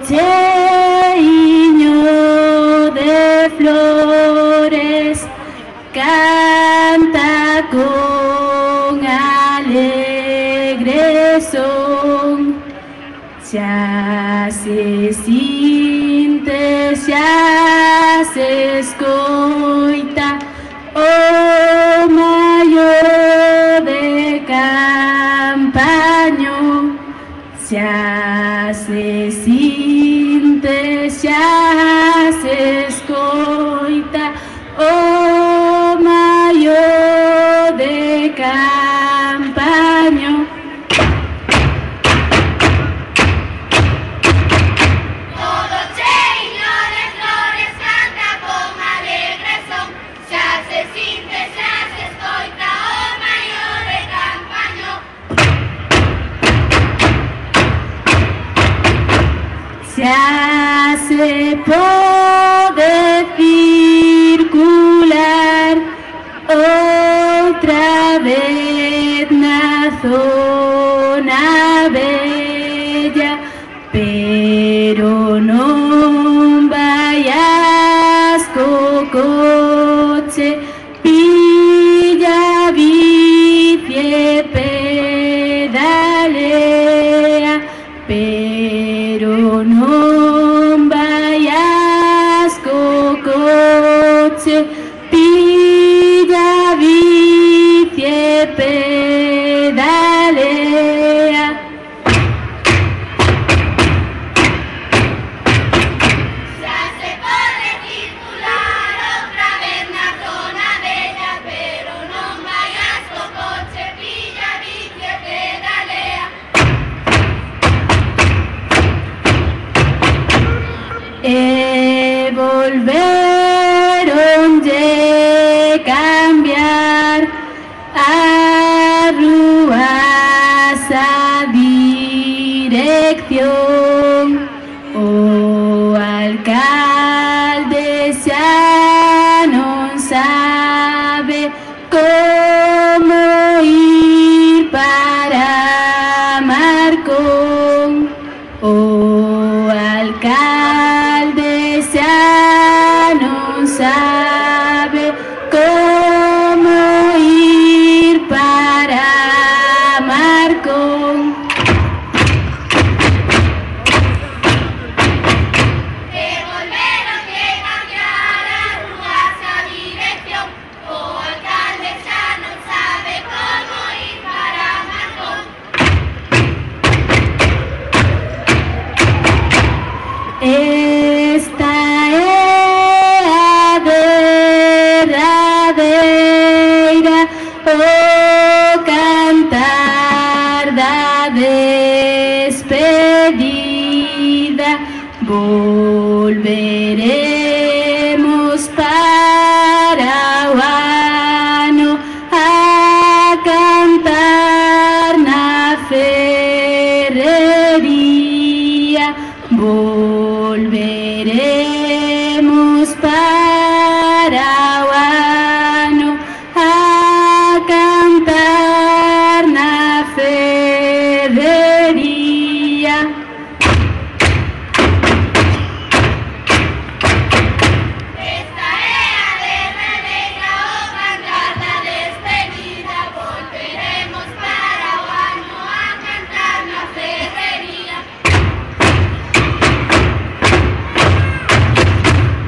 cheiño de flores canta con alegre son, xa se sinte, xa se escoita o maior de campaño, xa se sinte, xa se escoita o maior de campaño. Todo cheiño de flores canta con alegre son, xa se sinte, xa se escoita o maior de campaño. Xa se pode circular outra vez na zona bella, pero non vaias co coche, pilla bici e pedalea, pero non vaias co coche, pilla bici e pedalea. Xa se pode circular outra vez na zona bella, pero non vaias co coche, pilla bici e pedalea. E volveronlle cambiar as rúas a dirección. O alcalde xa non sabe como ir para Marcón. O alcalde xa non sabe como ir para Marcón. Que volveron que cambiar as rúas a dirección. O alcalde xa non sabe como ir para Marcón. Esta é a derradeira, o cantar da despedida. Volveremos para o ano a cantar na ferrería. Volveremos para o ano a cantar na ferrería. Esta é a derradeira, o cantar da despedida. Volveremos para o ano a cantar na ferrería.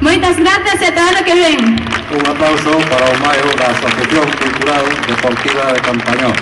Moitas grazas e ata o ano que ven. Un aplauso para o maio da Asociación Cultural Deportiva de Campañón.